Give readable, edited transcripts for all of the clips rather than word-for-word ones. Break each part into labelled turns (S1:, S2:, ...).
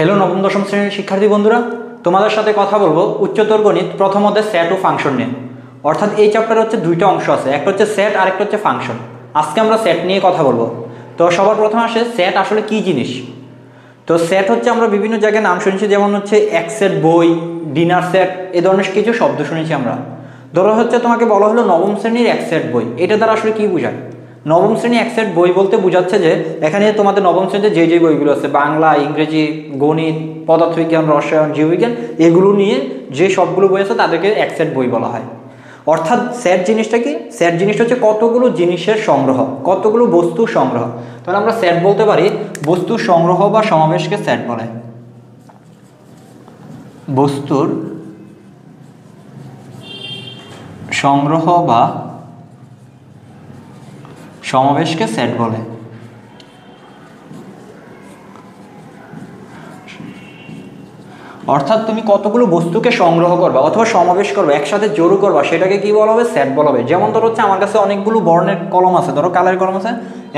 S1: Hello নবম দশম শ্রেণীর শিক্ষার্থী বন্ধুরা, তোমাদের সাথে কথা বলবো উচ্চতর গণিত প্রথম অধ্যায় সেট ও ফাংশন নিয়ে। অর্থাৎ এই চ্যাপ্টারে হচ্ছে দুইটা অংশ আছে, একটা হচ্ছে সেট আর একটা হচ্ছে ফাংশন। আজকে আমরা সেট নিয়ে কথা বলবো। তো সবার প্রথমে আসে সেট আসলে কি জিনিস। তো সেট হচ্ছে আমরা বিভিন্ন জায়গায় নাম শুনেছি, যেমন হচ্ছে এক সেট বই, ডিনার সেট, এই ধরনের কিছু শব্দ শুনেছি আমরা। ধরো হচ্ছে তোমাকে বলা হলো নবম শ্রেণীর এক সেট বই, এটা দ্বারা আসলে কি বোঝায়? নবম শ্রেণী এক সেট বই বলতে বোঝাচ্ছে যে এখানে তোমাদের নবম শ্রেণীতে যে বইগুলো আছে, বাংলা, ইংরেজি, গণিত, পদার্থবিজ্ঞান, রসায়ন, জীববিজ্ঞান, এগুলো নিয়ে যে সবগুলো বই আছে তাদেরকে এক সেট বই বলা হয়। অর্থাৎ সেট জিনিসটা কি? সেট জিনিসটা হচ্ছে কতগুলো জিনিসের সংগ্রহ, কতগুলো বস্তুর সংগ্রহ। তাহলে আমরা সেট বলতে পারি বস্তুর সংগ্রহ বা সমাবেশকে সেট বলে। বস্তুর সংগ্রহ বা সমাবেশকে সেট বলে। অর্থাৎ তুমি কতগুলো বস্তুকে সংগ্রহ করবা অথবা সমাবেশ করবা, একসাথে জড়ো করবা, সেটাকে কি বলা হবে? সেট বলা হবে। যেমন ধরো হচ্ছে আমার কাছে অনেকগুলো বর্ণের কলম আছে, ধরো কালারের কলম আছে,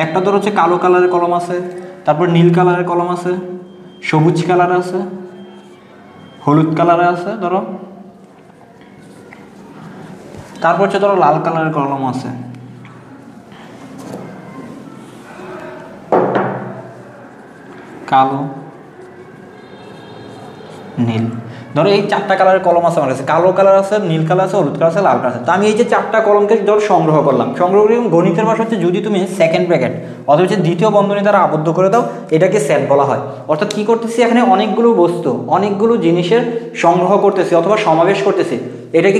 S1: একটা ধরো হচ্ছে কালো কালারের কলম আছে, তারপর নীল কালারের কলম আছে, সবুজ কালার আছে, হলুদ কালারে আছে ধরো, তারপর হচ্ছে ধরো লাল কালারের কলম আছে, কালো, নীল। ধরো এই চারটা কালারের কলম আছে আমার কাছে, কালো কালার আছে, নীল কালার আছে, হলুদ কালার আছে, লাল কালার আছে। তো আমি এই যে চারটা কলমকে ধরো সংগ্রহ করলাম, সংগ্রহ করে গণিতের ভাষা হচ্ছে যদি তুমি সেকেন্ড ব্র্যাকেট অথবা হচ্ছে দ্বিতীয় বন্ধনী দ্বারা আবদ্ধ করে দাও, এটাকে সেট বলা হয়। অর্থাৎ কি করতেছি, এখানে অনেকগুলো বস্তু, অনেকগুলো জিনিসের সংগ্রহ করতেছি অথবা সমাবেশ করতেছি, এটাকে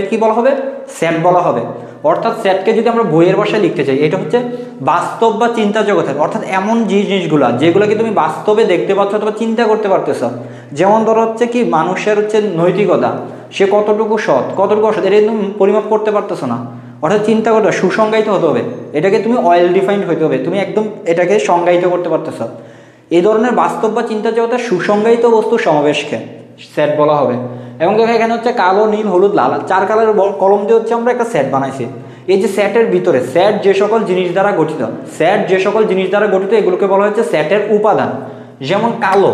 S1: কি বলা হবে? সেট বলা হবে। অর্থাৎ সেটকে যদি আমরা বইয়ের ভাষায় লিখতে চাই, এটা হচ্ছে বাস্তব বা চিন্তা জগতের, অর্থাৎ এমন জিনিসগুলো যেগুলোকে তুমি বাস্তবে দেখতে পাচ্ছ অথবা চিন্তা করতে পারতেছ। যেমন ধরো হচ্ছে কি মানুষের হচ্ছে নৈতিকতা, সে কতটুকু সৎ, কতটুকু অসৎ, এটা তুমি পরিমাপ করতে পারতেছো না। অর্থাৎ চিন্তা করতে সুসংজ্ঞায়িত হতে হবে, এটাকে তুমি ওয়েল ডিফাইন্ড হইতে হবে, তুমি একদম এটাকে সংজ্ঞায়িত করতে পারতেছ। এই ধরনের বাস্তব বা চিন্তা জগতের সুসংজ্ঞায়িত বস্তুর সমাবেশকে সেট বলা হবে। এবং দেখো এখানে হচ্ছে কালো, নীল, হলুদ, লাল, চার কালারের কলম দিয়ে হচ্ছে আমরা একটা সেট বানাইছি। এই যে সেটের ভিতরে সেট যে সকল জিনিস দ্বারা গঠিত, সেট যে সকল জিনিস দ্বারা গঠিত, এগুলোকে বলা হচ্ছে সেটের উপাদান। যেমন কালো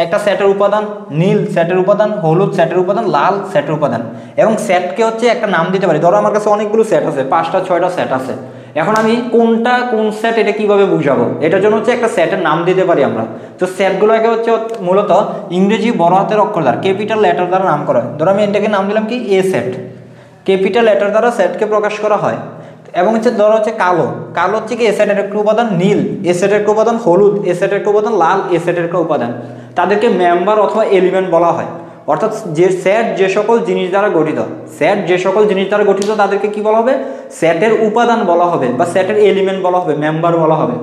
S1: একটা সেটের উপাদান, নীল সেটের উপাদান, হলুদ সেটের উপাদান, লাল সেটের উপাদান। এবং সেটকে হচ্ছে একটা নাম দিতে পারি। ধরো আমার কাছে অনেকগুলো সেট আছে, 5টা 6টা সেট আছে, এখন আমি কোনটা কোন সেট এটা কিভাবে বুঝাবো, এটার জন্য হচ্ছে একটা সেটের নাম দিতে পারি আমরা। তো সেটগুলোকে হচ্ছে মূলত ইংরেজি বড় হাতের অক্ষর দ্বারা, ক্যাপিটাল লেটার দ্বারা নাম করা হয়। ধরো আমি এটাকে নাম দিলাম কি এ সেট, ক্যাপিটাল লেটার দ্বারা সেটকে প্রকাশ করা হয়। এবং হচ্ছে ধরো হচ্ছে কালো, কালো হচ্ছে কি এ সেটের একটা উপাদান, নীল এ সেটের একটা উপাদান, হলুদ এ সেটের একটা উপাদান, লাল এ সেটের একটা উপাদান। তাদেরকে মেম্বার অথবা এলিমেন্ট বলা হয়। অর্থাৎ যে সেট যে সকল জিনিস দ্বারা গঠিত, সেট যে সকল জিনিস দ্বারা গঠিত তাদেরকে কি বলা হবে? সেটের উপাদান বলা হবে বা সেটের এলিমেন্ট বলা হবে, মেম্বার বলা হবে।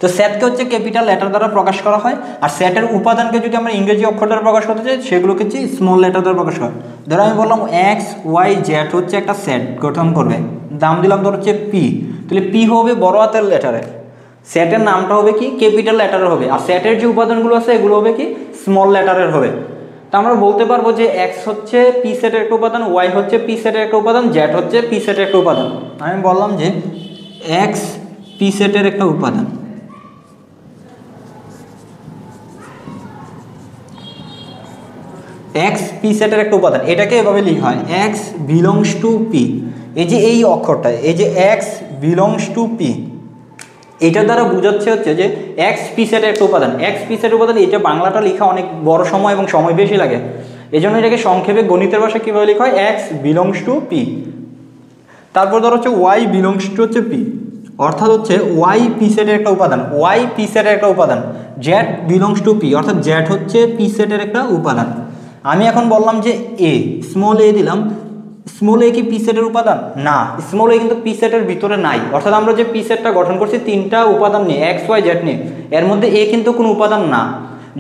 S1: তো সেটকে হচ্ছে ক্যাপিটাল লেটার দ্বারা প্রকাশ করা হয়। আর সেটের উপাদানকে যদি আমরা ইংরেজি অক্ষর দ্বারা প্রকাশ করতে চাই, সেগুলোকে হচ্ছে স্মল লেটার দ্বারা প্রকাশ করা হয়। ধরো আমি বললাম এক্স ওয়াই জেড হচ্ছে একটা সেট গঠন করবে, দাম দিলাম ধর হচ্ছে পি, তাহলে পি হবে বড় হাতের লেটারে, সেটের নামটা হবে কি ক্যাপিটাল লেটারের হবে, আর সেটের যে উপাদানগুলো আছে এগুলো হবে কি স্মল লেটারের হবে। তা আমরা বলতে পারবো যে এক্স হচ্ছে পি সেটের একটা উপাদান, ওয়াই হচ্ছে পি সেটের একটা উপাদান, জেড হচ্ছে পি সেটের একটা উপাদান। আমি বললাম যে এক্স পি সেটের একটা উপাদান, এক্স পি সেটের একটা উপাদান, এটাকে এভাবে লিখা হয় এক্স বিলংস টু পি। এই যে এই অক্ষরটা, এই যে এক্স বিলংস টু পি, এটা দ্বারা বোঝাচ্ছে হচ্ছে যে এক্স পি সেটের একটা উপাদান, এক্স পি সেটের উপাদান। এটা বাংলাটা লেখা অনেক বড় সময় এবং সময় বেশি লাগে, এই জন্য এটাকে সংক্ষেপে গণিতের ভাষায় কীভাবে লেখা হয়? X belongs to P. তারপর ধরো হচ্ছে ওয়াই বিলংস টু হচ্ছে পি, অর্থাৎ হচ্ছে ওয়াই পি সেটের একটা উপাদান, ওয়াই পি সেটের একটা উপাদান। জেড বিলংস টু পি, অর্থাৎ জেড হচ্ছে পি সেটের একটা উপাদান। আমি এখন বললাম যে এ, স্মল এ দিলাম, স্মল এ কি পি সেটের উপাদান? না, স্মল এ কিন্তু পি সেটের ভিতরে নাই। অর্থাৎ আমরা যে পি সেটটা গঠন করছি 3টা উপাদান নিয়ে, এক্স ওয়াই জেড নিয়ে, এর মধ্যে এ কিন্তু কোনো উপাদান না।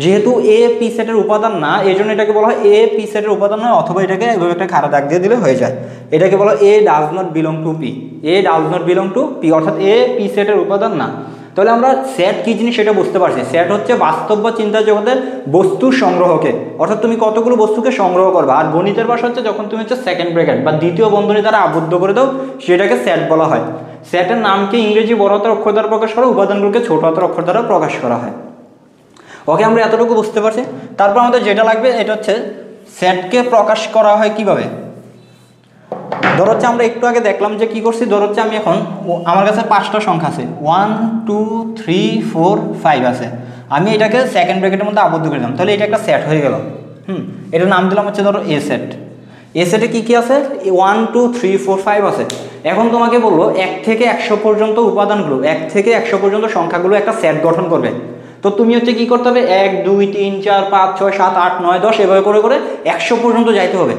S1: যেহেতু এ পি সেটের উপাদান না, এই জন্য এটাকে বলা হয় এ পি সেটের উপাদান নয়, অথবা এটাকে এভাবে একটা খাড়া দাগ দিয়ে দিলে হয়ে যায়। এটাকে বলা হয় এ does not belong to P, A does not belong to P, অর্থাৎ এ পি সেটের উপাদান না। তাহলে আমরা সেট কি জিনিস সেটা বুঝতে পারছি। সেট হচ্ছে বাস্তব বা চিন্তা জগতের বস্তুর সংগ্রহকে, অর্থাৎ তুমি কতগুলো বস্তুকে সংগ্রহ করবে। আর গণিতের ভাষা হচ্ছে যখন তুমি হচ্ছে সেকেন্ড ব্র্যাকেট বা দ্বিতীয় বন্ধনী দ্বারা আবদ্ধ করে দাও, সেটাকে সেট বলা হয়। সেটের নামকে ইংরেজি বড় হাতের অক্ষর দ্বারা প্রকাশ করা, উপাদানগুলোকে ছোট হাতের অক্ষর দ্বারা প্রকাশ করা হয়। ওকে, আমরা এতটুকু বুঝতে পারছি। তারপর আমাদের যেটা লাগবে এটা হচ্ছে সেটকে প্রকাশ করা হয় কিভাবে। ধর হচ্ছে আমরা একটু আগে দেখলাম যে কি করছি, ধর হচ্ছে আমি এখন আমার কাছে 5টা সংখ্যা আছে, 1 2 3 4 5 আছে, আমি এটাকে সেকেন্ড ব্র্যাকেটের মধ্যে আবদ্ধ করে দিলাম, তাহলে এটা একটা সেট হয়ে গেল। এটার নাম দিলাম হচ্ছে ধরো এ সেট। এ সেটে কী কী আছে, 1 2 3 4 5 আছে। এখন তোমাকে বলবো 1 থেকে 100 পর্যন্ত উপাদানগুলো, 1 থেকে 100 পর্যন্ত সংখ্যাগুলো একটা সেট গঠন করবে। তো তুমি হচ্ছে কী করতে হবে, 1 2 3 4 5 6 7 8 9 10 এভাবে করে করে 100 পর্যন্ত যাইতে হবে।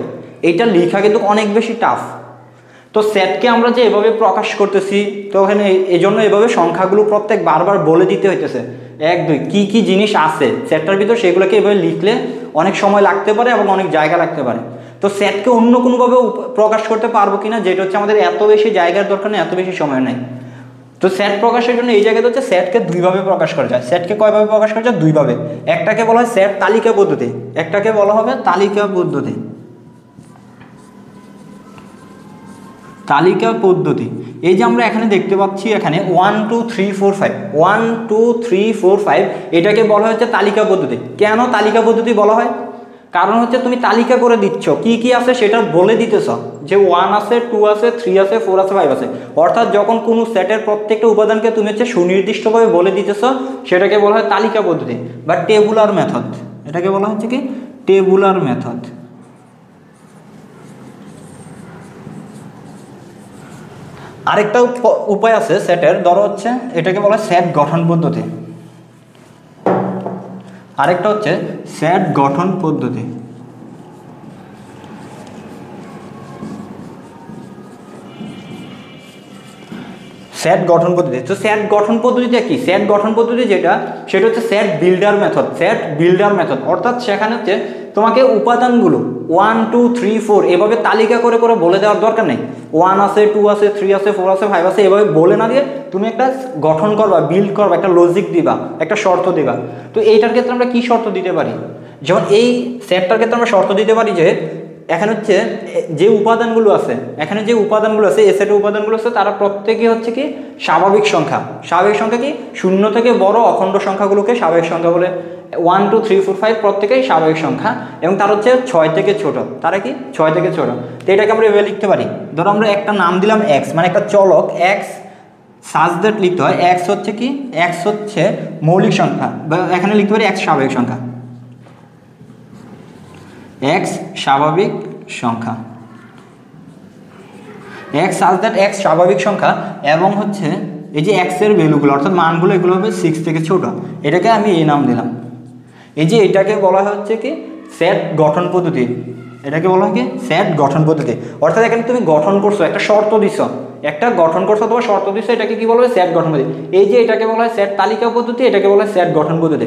S1: এইটা লেখা কিন্তু অনেক বেশি টাফ। তো সেটকে আমরা যে এভাবে প্রকাশ করতেছি, তো ওখানে এই জন্য এভাবে সংখ্যাগুলো প্রত্যেক বারবার বলে দিতে হইতেছে 1 2 কী কী জিনিস আছে সেটটার ভিতর, সেগুলোকে এভাবে লিখলে অনেক সময় লাগতে পারে এবং অনেক জায়গা লাগতে পারে। তো সেটকে অন্য কোনোভাবে প্রকাশ করতে পারবো কিনা, যেটা হচ্ছে আমাদের এত বেশি জায়গার দরকার নেই, এত বেশি সময় নেই। তো সেট প্রকাশের জন্য এই জায়গাতে হচ্ছে সেটকে দুইভাবে প্রকাশ করা যায়। সেটকে কয়ভাবে প্রকাশ করা যায়, দুইভাবে। একটাকে বলা হয় সেট তালিকা পদ্ধতি, একটাকে বলা হবে তালিকা পদ্ধতি। তালিকা পদ্ধতি, এই যে আমরা এখানে দেখতে পাচ্ছি এখানে 1 2 3 4 5 1 2 3 4 5 এটাকে বলা হচ্ছে তালিকা পদ্ধতি। কেন তালিকা পদ্ধতি বলা হয়, কারণ হচ্ছে তুমি তালিকা করে দিচ্ছ কি কি আছে সেটা বলে দিতেছ, যে 1 আছে 2 আছে 3 আছে 4 আছে 5 আছে। অর্থাৎ যখন কোনো সেটের প্রত্যেকটা উপাদানকে তুমি হচ্ছে সুনির্দিষ্টভাবে বলে দিতেছ, সেটাকে বলা হয় তালিকা পদ্ধতি বা টেবুলার মেথড। এটাকে বলা হচ্ছে কি টেবুলার মেথড। আরেকটা উপায় আছে সেটের, ধরো হচ্ছে এটাকে বলা হয় সেট গঠন পদ্ধতি। আরেকটা হচ্ছে সেট গঠন পদ্ধতি। সেট গঠন পদ্ধতি, তো সেট গঠন পদ্ধতিটা কি, সেট গঠন পদ্ধতি যেটা সেটা হচ্ছে set builder method. Set builder method অর্থাৎ সেখানে হচ্ছে তোমাকে উপাদানগুলো 1 2 3 4 এভাবে তালিকা করে করে বলে দেওয়ার দরকার নেই। 1 আছে 2 আছে 3 আছে 4 আছে 5 আছে এভাবে বলে না দিয়ে তুমি একটা গঠন করবা, বিল্ড করবা, একটা লজিক দিবা, একটা শর্ত দিবা। তো এইটার ক্ষেত্রে আমরা কি শর্ত দিতে পারি, যেমন এই সেটটার ক্ষেত্রে আমরা শর্ত দিতে পারি যে এখানে হচ্ছে যে উপাদানগুলো আছে, এখানে যে উপাদানগুলো আছে এ সেটের উপাদানগুলো আছে তারা প্রত্যেকে হচ্ছে কি স্বাভাবিক সংখ্যা। স্বাভাবিক সংখ্যা কি, শূন্য থেকে বড় অখণ্ড সংখ্যাগুলোকে স্বাভাবিক সংখ্যা বলে। 1 2 3 4 5 প্রত্যেকেই স্বাভাবিক সংখ্যা এবং তার হচ্ছে 6 থেকে ছোট, তারা কি 6 থেকে ছোট। তো এটাকে আমরা এভাবে লিখতে পারি, ধরো আমরা একটা নাম দিলাম এক্স, মানে একটা চলক এক্স সাজ দ্যাট লিখতে হয় এক্স হচ্ছে কি, এক্স হচ্ছে মৌলিক সংখ্যা, বা এখানে লিখতে পারি এক্স স্বাভাবিক সংখ্যা, এক্স স্বাভাবিক সংখ্যা, এক্স সাজ দ্যাট এক্স স্বাভাবিক সংখ্যা এবং হচ্ছে এই যে এক্স এর ভ্যালুগুলো অর্থাৎ মানগুলো এগুলো হবে 6 থেকে ছোট। এটাকে আমি এই নাম দিলাম। এই যে এটাকে বলা হচ্ছে কি সেট গঠন পদ্ধতি। এটাকে বলা হয় কি সেট গঠন পদ্ধতি। অর্থাৎ এখানে তুমি গঠন করছো, একটা শর্ত দিছো, একটা গঠন করছো অথবা শর্ত দিছো, এটাকে কি বলা হয় সেট গঠন পদ্ধতি। এই যে এটাকে বলা হয় সেট তালিকা পদ্ধতি, এটাকে বলা হয় সেট গঠন পদ্ধতি।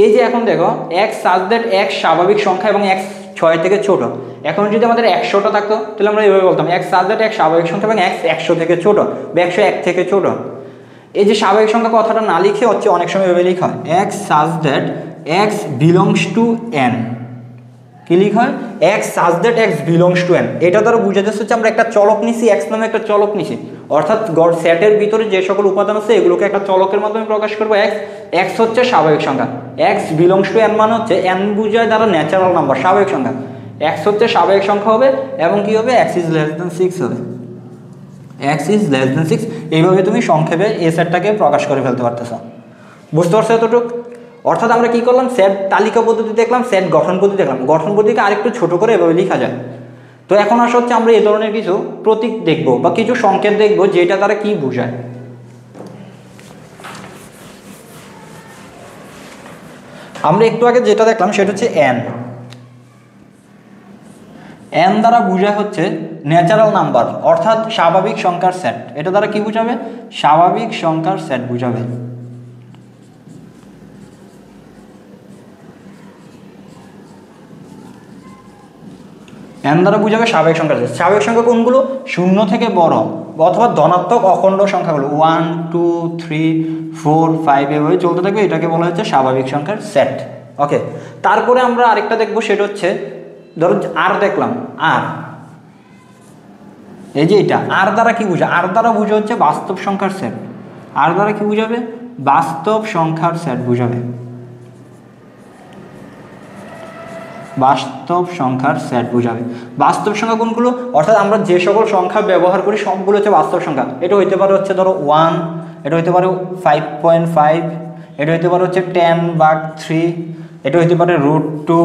S1: এই যে এখন দেখো এক্স সাজ দ্যাট এক্স স্বাভাবিক সংখ্যা এবং এক্স 6 থেকে ছোট। এখন যদি আমাদের 100টা থাকতো তাহলে আমরা এইভাবে বলতাম এক্স সাজ দ্যাট এক্স স্বাভাবিক সংখ্যা এবং এক্স 100 থেকে ছোট বা 101 থেকে ছোট। এই যে স্বাভাবিক সংখ্যা কথাটা না লিখে হচ্ছে অনেক সময় এভাবে লেখা হয় x such that x belongs to N. কি লিখা হয়, x such that x belongs to N. এটা দ্বারা বুঝা যাচ্ছে হচ্ছে আমরা একটা চলক নিছি, এক্স নামে একটা চলক নিছি, অর্থাৎ সেটের ভিতরে যে সকল উপাদান আছে এগুলোকে একটা চলকের মাধ্যমে প্রকাশ করবো। এক্স, এক্স হচ্ছে স্বাভাবিক সংখ্যা, এক্স বিলংস টু এন মানে হচ্ছে এন বুঝায় দ্বারা ন্যাচারাল নাম্বার স্বাভাবিক সংখ্যা, এক্স হচ্ছে স্বাভাবিক সংখ্যা হবে এবং কি হবে এক্স ইজ লেস দেন 6 হবে, এক্স ইজ লেস দেন 6। এইভাবে তুমি সংক্ষেপে এই সেটটাকে প্রকাশ করে ফেলতে পারতেছ। বুঝতে পারছো এতটুকু? অর্থাৎ আমরা কি করলাম, সেট তালিকা পদ্ধতি দেখলাম, সেট গঠন পদ্ধতি দেখলাম, গঠন পদ্ধতিকে আরেকটু ছোট করে এভাবে লেখা যায়। তো এখন আসা হচ্ছে আমরা এই ধরনের কিছু প্রতীক দেখব বা কিছু সংকেত দেখব যেটা তারা কি বোঝায়। আমরা একটু আগে যেটা দেখলাম সেটা হচ্ছে এন। এন দ্বারা বোঝায় হচ্ছে ন্যাচারাল নাম্বার অর্থাৎ স্বাভাবিক সংখ্যার সেট। এটা দ্বারা কি বোঝাবে, স্বাভাবিক সংখ্যার সেট বোঝাবে। এন দ্বারা বুঝাবে স্বাভাবিক সংখ্যা। স্বাভাবিক সংখ্যা কোনগুলো, শূন্য থেকে বড় অথবা ধনাত্মক অখণ্ড সংখ্যাগুলো 1 2 3 4 5 এভাবে চলতে থাকবে, এটাকে বলা হচ্ছে স্বাভাবিক সংখ্যার সেট। ওকে, তারপরে আমরা আরেকটা দেখবো সেটা হচ্ছে ধরো আর দেখলাম আর, এই যে এটা আর দ্বারা কি বুঝা, আর দ্বারা বুঝা হচ্ছে বাস্তব সংখ্যার সেট। আর দ্বারা কি বুঝাবে, বাস্তব সংখ্যার সেট বুঝাবে। বাস্তব সংখ্যার সেট বোঝাবে। বাস্তব সংখ্যা কোনগুলো, অর্থাৎ আমরা যে সকল সংখ্যা ব্যবহার করি সবগুলো হচ্ছে বাস্তব সংখ্যা। এটা হইতে পারে হচ্ছে ধরো 1, এটা হইতে পারে 5.5, এটা হইতে পারে হচ্ছে 10/3, এটা হইতে পারে √2,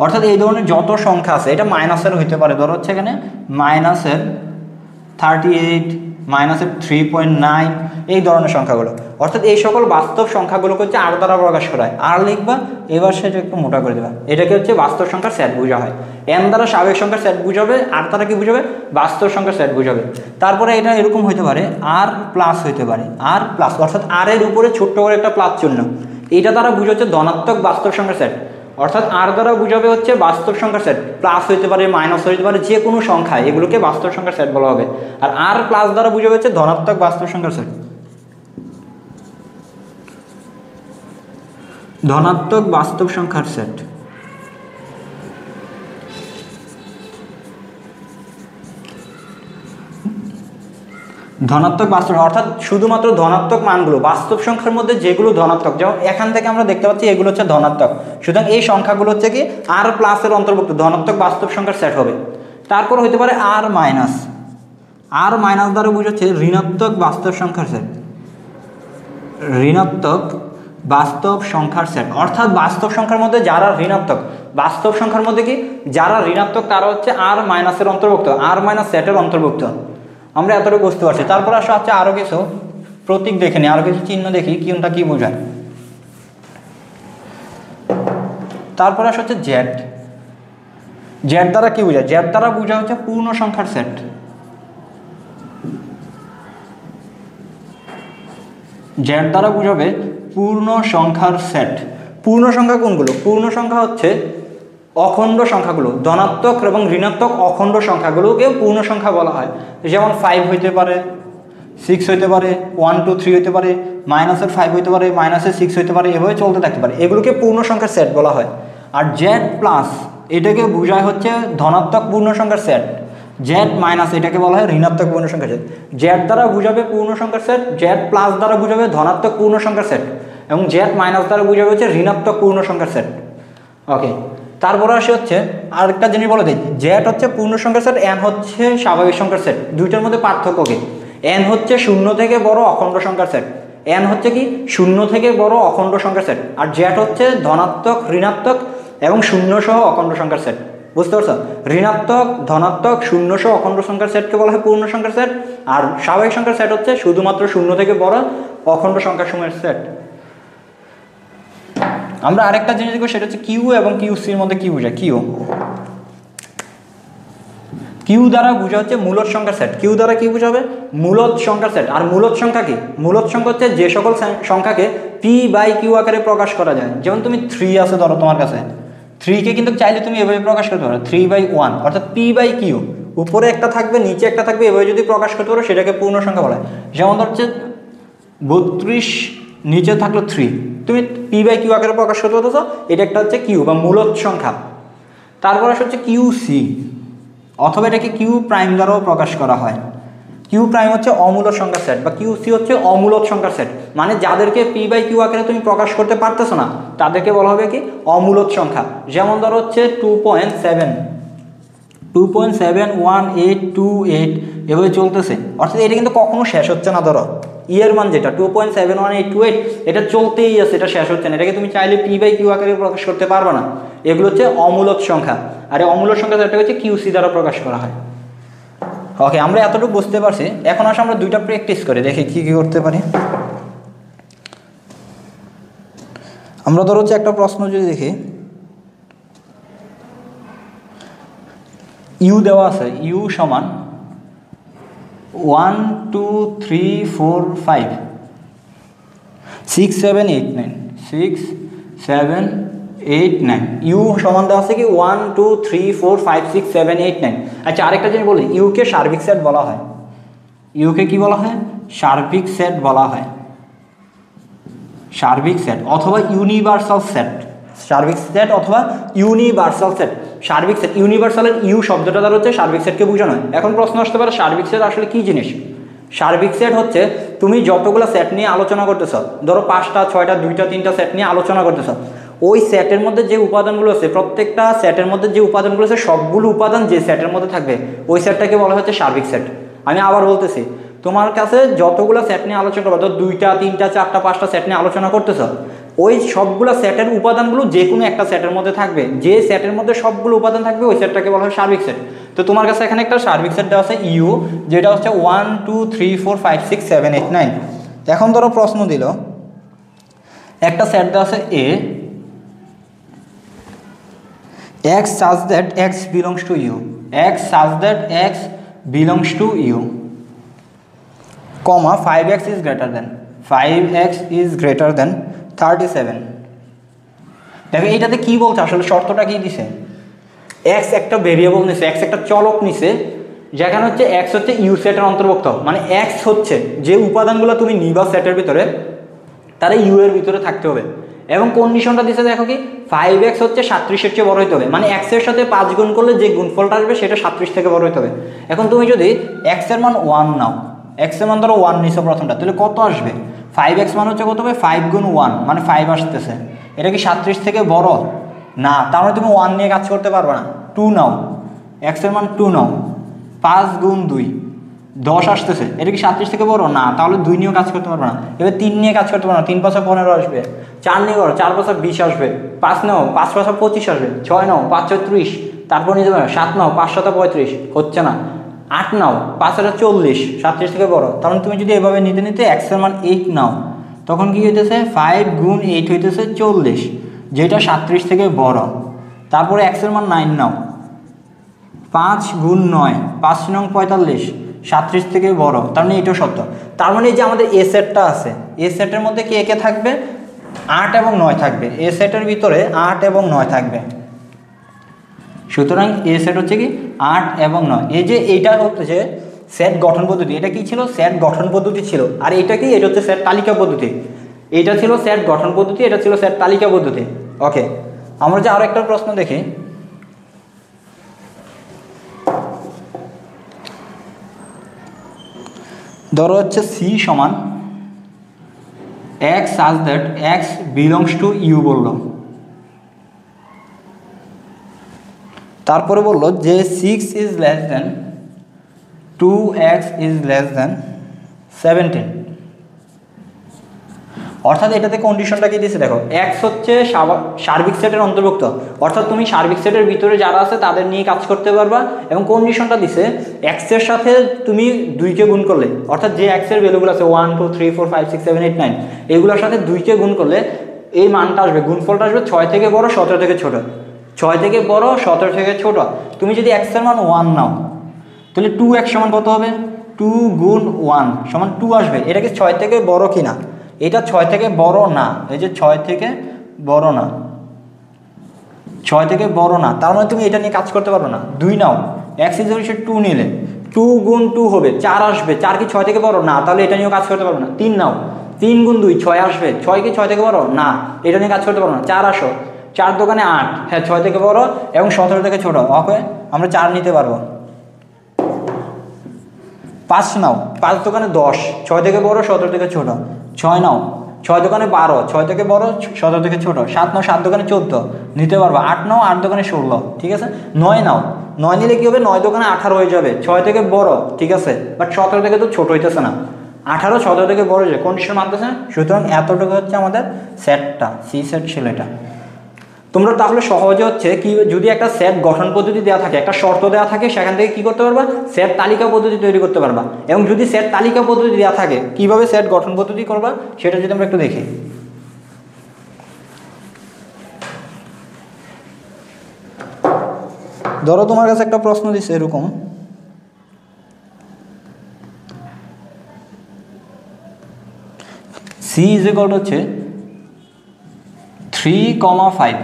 S1: অর্থাৎ এই ধরনের যত সংখ্যা আছে। এটা মাইনাসের হইতে পারে, ধরো হচ্ছে এখানে -38, -3.9, এই ধরনের সংখ্যাগুলো। অর্থাৎ এই সকল বাস্তব সংখ্যাগুলোকে হচ্ছে আর দ্বারা প্রকাশ করা হয়। আর লিখবা, এবার সেটা একটু মোটা করে দেবা, এটাকে হচ্ছে বাস্তব সংখ্যার সেট বোঝা হয়। এন দ্বারা স্বাভাবিক সংখ্যার সেট বুঝাবে, আর দ্বারা কি বুঝাবে, বাস্তব সংখ্যার সেট বুঝাবে। তারপরে এটা এরকম হইতে পারে আর প্লাস হইতে পারে, আর প্লাস অর্থাৎ আর এর উপরে ছোট্ট করে একটা প্লাস চিহ্ন, এটা দ্বারা বুঝা হচ্ছে ধনাত্মক বাস্তব সংখ্যার সেট। অর্থাৎ আর দ্বারা বুঝাবে হচ্ছে বাস্তব সংখ্যার সেট, প্লাস হইতে পারে মাইনাস হইতে পারে যে কোনো সংখ্যা, এগুলোকে বাস্তব সংখ্যার সেট বলা হবে। আর প্লাস দ্বারা বুঝাবে হচ্ছে ধনাত্মক বাস্তব সংখ্যার সেট, ধনাত্মক বাস্তব সংখ্যার সেট। ধনাত্মক বাস্তব অর্থাৎ শুধুমাত্র ধনাত্মক মানগুলো, বাস্তব সংখ্যার মধ্যে যেগুলো ধনাত্মক, যেমন এখান থেকে আমরা দেখতে পাচ্ছি এগুলো হচ্ছে ধনাত্মক, সুতরাং এই সংখ্যাগুলো হচ্ছে কি আর প্লাসের অন্তর্ভুক্ত ধনাত্মক বাস্তব সংখ্যার সেট হবে। তারপর হইতে পারে আর মাইনাস, আর মাইনাস দ্বারা বুঝাচ্ছে ঋণাত্মক বাস্তব সংখ্যার সেট, ঋণাত্মক বাস্তব সংখ্যার সেট। অর্থাৎ বাস্তব সংখ্যার মধ্যে যারা ঋণাত্মক, বাস্তব সংখ্যার মধ্যে কি যারা ঋণাত্মক তারা হচ্ছে আর মাইনাসের অন্তর্ভুক্ত, আর মাইনাস সেটের অন্তর্ভুক্ত। আমরা এতটুকু বুঝতে পারছি। তারপর আসলে হচ্ছে আরও কিছু প্রতীক দেখে নিই, আরও কিছু চিহ্ন দেখি কোনটা কি বোঝায়। তারপর আসলে হচ্ছে জেড, জেড দ্বারা কি বোঝায়, জেড দ্বারা বোঝা হচ্ছে পূর্ণ সংখ্যার সেট, জেড দ্বারা বুঝাবে পূর্ণ সংখ্যার সেট। পূর্ণ সংখ্যা কোনগুলো, পূর্ণ সংখ্যা হচ্ছে অখণ্ড সংখ্যাগুলো, ধনাত্মক এবং ঋণাত্মক অখণ্ড সংখ্যাগুলোকে পূর্ণ সংখ্যা বলা হয়। যেমন 5 হইতে পারে, 6 হইতে পারে, 1 2 3 হইতে পারে, -5 হইতে পারে, -6 হইতে পারে, এভাবে চলতে থাকতে পারে, এগুলোকে পূর্ণ সংখ্যার সেট বলা হয়। আর জেড প্লাস এটাকে বোঝায় হচ্ছে ধনাত্মক পূর্ণ সংখ্যার সেট, জেড মাইনাস এটাকে বলা হয় ঋণাত্মক পূর্ণ সংখ্যার সেট। জেড দ্বারা বুঝাবে পূর্ণ সংখ্যার সেট, জেড প্লাস দ্বারা বুঝাবে ধনাত্মক পূর্ণ সংখ্যার সেট, এবং জেড মাইনাস দ্বারা বুঝাবে হচ্ছে ঋণাত্মক পূর্ণ সংখ্যার সেট। ওকে, তারপরে আসে হচ্ছে আরেকটা জিনিস বলে দিই, জেড হচ্ছে পূর্ণ সংখ্যার সেট, এন হচ্ছে স্বাভাবিক সংখ্যার সেট। দুইটার মধ্যে পার্থক্য কি, এন হচ্ছে 0 থেকে বড় অখণ্ড সংখ্যার সেট, এন হচ্ছে কি 0 থেকে বড় অখণ্ড সংখ্যার সেট, আর জেড হচ্ছে ধনাত্মক ঋণাত্মক এবং 0 সহ অখণ্ড সংখ্যার সেট। বুঝতে পারছো, ঋণাত্মক ধনাত্মক 0 সহ অখণ্ড সংখ্যার সেটকে বলা হয় পূর্ণ সংখ্যার সেট, আর স্বাভাবিক সংখ্যার সেট হচ্ছে শুধুমাত্র 0 থেকে বড় অখণ্ড সংখ্যা সমূহের সেট। আমরা আরেকটা জিনিস দেখবো, সেটা হচ্ছে কিউ এবং কিউসির মধ্যে কি বোঝায়। কিউ দ্বারা বোঝা হচ্ছে মূলদ সংখ্যার সেট, কিউ দ্বারা কি বোঝাবে, মূলদ সংখ্যার সেট। আর মূলদ সংখ্যা কি, মূলদ সংখ্যা হচ্ছে যে সকল সংখ্যাকে p/q আকারে প্রকাশ করা যায়। যেমন তুমি 3 আছে ধরো তোমার কাছে, 3কে কিন্তু চাইলে তুমি এভাবে প্রকাশ করতে পারো 3/1, অর্থাৎ p/q, উপরে একটা থাকবে নিচে একটা থাকবে, এভাবে যদি প্রকাশ করতে পারো সেটাকে পূর্ণ সংখ্যা বলা হয়। যেমন হচ্ছে 32 নিচে থাকলো 3, তুমি p/q আকারে প্রকাশ করতে পারছো, এটা একটা হচ্ছে কিউ বা মূলদ সংখ্যা। তারপর আসে হচ্ছে কিউসি, অথবা এটাকে কিউ প্রাইম দ্বারাও প্রকাশ করা হয়। কিউ প্রাইম হচ্ছে অমূলদ সংখ্যার সেট, বা কিউসি হচ্ছে অমূলদ সংখ্যার সেট, মানে যাদেরকে p/q আকারে তুমি প্রকাশ করতে পারতেছো না তাদেরকে বলা হবে কি অমূলদ সংখ্যা। যেমন ধরো হচ্ছে 2.71828 এভাবে চলতেছে, অর্থাৎ এটা কিন্তু কখনো শেষ হচ্ছে না। ধরো ইয়ের মান যেটা 2.71828 এটা চলতেই আছে, এটা শেষ হচ্ছে না, এটাকে তুমি চাইলে p/q আকারে প্রকাশ করতে পারবে না। এগুলো হচ্ছে অমূলদ সংখ্যা, আর এই অমূলদ সংখ্যা যেটা হচ্ছে কিউসি দ্বারা প্রকাশ করা হয়। ওকে, আমরা এতটুকু বুঝতে পারছি। এখন আসলে আমরা দুইটা প্র্যাকটিস করে দেখি কি কি করতে পারি। আমরা ধরো হচ্ছে একটা প্রশ্ন যদি দেখি, ইউ দেওয়া আছে, ইউ সমান 1 2 3 4 5 6 7 8 9 6 7 8 9, ইউ সমান দেওয়া আছে কি 1 2 3 4 5 6 7 8 9। আচ্ছা, আরেকটা জিনিস বলি, ইউকে সার্বিক সেট বলা হয়, ইউকে কি বলা হয়, সার্বিক সেট বলা হয়, সার্বিক সেট অথবা ইউনিভার্সাল সেট, সার্বিক সেট অথবা ইউনিভার্সাল সেট। সার্বিক সেট, ইউনিভার্সালের ইউ শব্দটা দ্বারা হচ্ছে সার্বিক সেটকে বোঝানো হয়। এখন প্রশ্ন আসতে পারে সার্বিক সেট আসলে কি জিনিস। সার্বিক সেট হচ্ছে তুমি যতগুলো সেট নিয়ে আলোচনা করতেছ, ধরো 5টা 6টা 2টা 3টা সেট নিয়ে আলোচনা করতেছ, ওই সেটের মধ্যে যে উপাদানগুলো আছে, প্রত্যেকটা সেটের মধ্যে যে উপাদানগুলো আছে সবগুলো উপাদান যে সেটের মধ্যে থাকবে ওই সেটটাকে বলা হচ্ছে সার্বিক সেট। আমি আবার বলতেছি, তোমার কাছে যতগুলো সেট নিয়ে আলোচনা করবো, ধর 2টা 3টা 4টা 5টা সেট নিয়ে আলোচনা করতেছ, ওই সবগুলো সেটের উপাদানগুলো যে কোনো একটা সেটের মধ্যে থাকবে, যে সেটের মধ্যে সবগুলো উপাদান থাকবে ওই সেটটাকে বলা হয় সার্বিক সেট। তো তোমার কাছে এখানে একটা সার্বিক সেট দেওয়া আছে ইউ, যেটা হচ্ছে 1 2 3 4 5 6 7 8 9। এখন ধরো প্রশ্ন দিল একটা সেট দেওয়া আছে এ, x such that x belongs to u, x such that x belongs to u, comma 5x is greater than 37। দেখো এইটাতে কি বলছে, আসলে শর্তটা কি দিছে, x একটা ভেরিয়েবল নিছে, x একটা চলক নিছে, যেখানে হচ্ছে x হচ্ছে ইউ সেটের অন্তর্ভুক্ত, মানে x হচ্ছে যে উপাদানগুলো তুমি নিবা সেটের ভিতরে তারা ইউ এর ভিতরে থাকতে হবে। এবং কন্ডিশনটা দিছে দেখো কি, 5x হচ্ছে 37-এর চেয়ে বড় হতে হবে, মানে x এর সাথে 5 গুণ করলে যে গুণফলটা আসবে সেটা 37 থেকে বড় হতে হবে। এখন তুমি যদি x এর মান 1 নাও, x এর মান ধরো 1 নিছো প্রথমটা, তাহলে কত আসবে, 5x মান হচ্ছে কত হবে, 5 গুণ 1 মানে 5 আসতেছে। এটা কি 37 থেকে বড় না? তার মানে তুমি 1 নিয়ে কাজ করতে পারবে না, 2 নাও, x এর মান 2 নাও, 5 গুণ 2 10 আসতেছে, এটা কি 37 থেকে বড় না? তাহলে 2 নিয়েও কাজ করতে পারবে না। এবার 3 নিয়ে কাজ করতে পারবে না, 3 5 15 আসবে, 4 নিয়ে করো, 4 5 20 আসবে, 5 নাও, 5 5 25 আসবে, 6 নাও, 5 6 30, তারপর নিয়ে যাবে 7 নাও, 5 7 35, হচ্ছে না, 8 নাও, 5 40, 37 থেকে বড়। তাহলে তুমি যদি এভাবে নিতে নিতে x এর মান 8 নাও, তখন কি হইতেছে 5 গুণ 8 হইতেছে 40, যেটা 37 থেকে বড়। তারপরে x এর মান 9 নাও, 5 গুণ 9, 5 9 45, 37 থেকে বড়, তার মানে এটাও সত্য। তার মানে এই যে আমাদের এ সেটটা আছে, এ সেটের মধ্যে কি একে থাকবে 8 এবং 9 থাকবে, এ সেটের ভিতরে 8 এবং 9 থাকবে। সুতরাং এ সেট হচ্ছে কি 8 এবং 9। এই যে এইটা হচ্ছে সেট গঠন পদ্ধতি, এটা কি ছিল, সেট গঠন পদ্ধতি ছিল। আর এটা কি, এটা হচ্ছে সেট তালিকা পদ্ধতি। এটা ছিল সেট গঠন পদ্ধতি, এটা ছিল সেট তালিকা পদ্ধতি। ওকে, আমরা যে আরো একটা প্রশ্ন দেখি, ধরো হচ্ছে c সমান x such that x belongs to u বললো, তারপরে বললো যে 6 is less than 2x is less than 17। অর্থাৎ এটাতে কন্ডিশনটা কি দিয়েছে দেখো, x হচ্ছে সার্বিক সেটের অন্তর্ভুক্ত, অর্থাৎ তুমি সার্বিক সেটের ভিতরে যারা আছে তাদের নিয়ে কাজ করতে পারবা। এবং কন্ডিশনটা দিছে x এর সাথে তুমি 2 কে গুণ করলে, অর্থাৎ যে x এর ভ্যালুগুলো আছে 1 2 3 4 5 6 7 8 9 এগুলোর সাথে 2 কে গুণ করলে এই মানটা আসবে, গুণফলটা আসবে 6 থেকে বড় 17 থেকে ছোট, 6 থেকে বড় 17 থেকে ছোট। তুমি যদি x এর মান 1 নাও, তাহলে 2x সমান কত হবে, 2 গুণ 1 সমান 2 আসবে। এটা কি 6 থেকে বড় কিনা, এটা 6 থেকে বড় না, এই যে 6 থেকে বড় না, 6 থেকে বড় না, তার মানে তুমি এটা নিয়ে কাজ করতে পারবে না। 2 নাও, x ইজ 2 নিলে 2 গুণ 2 হবে 4 আসবে, 4 কি 6 থেকে বড় না, তাহলে এটা নিয়েও কাজ করতে পারবে না। 3 নাও, 3 গুণ 2 6 আসবে, 6 কি 6 থেকে বড় না, এটা নিয়ে কাজ করতে পারবে না। 4 আসো, 4 দোকানে 8, হ্যাঁ 6 থেকে বড় এবং 17 থেকে ছোট, ওকে আমরা 4 নিতে পারবো। 5 নাও, 5 দোকানে 10, 6 থেকে বড় 17 থেকে ছোট। 6 নাও, 6 দোকানে 12, 6 থেকে বড় 17 থেকে ছোট। 7 নাও, 7 দোকানে 14 নিতে পারবো। 8 নাও, 8 দোকানে 16, ঠিক আছে। 9 নাও, 9 নিলে কি হবে, 9 দোকানে 18 হয়ে যাবে, 6 থেকে বড়, ঠিক আছে, বাট 17 থেকে তো ছোট হইতেছে না, 18 17 থেকে বড় হয়ে যায়, কন্ডিশন মানতেছে না। সুতরাং এতটুকু হচ্ছে আমাদের সেটটা, সি সেট ছিল এটা। তোমরা তাহলে সহজে হচ্ছে কি, যদি একটা সেট গঠন পদ্ধতি দেওয়া থাকে, একটা শর্ত দেওয়া থাকে, সেখান থেকে কি করতে পারবা, সেট তালিকা পদ্ধতি তৈরি করতে পারবা। এবং যদি সেট তালিকা পদ্ধতি দেওয়া থাকে, কিভাবে সেট গঠন পদ্ধতি করবা সেটা যদি আমরা একটু দেখি। ধরো তোমার কাছে একটা প্রশ্ন দিচ্ছে এরকম, সি ইজ ইকুয়াল টু হচ্ছে 3,5,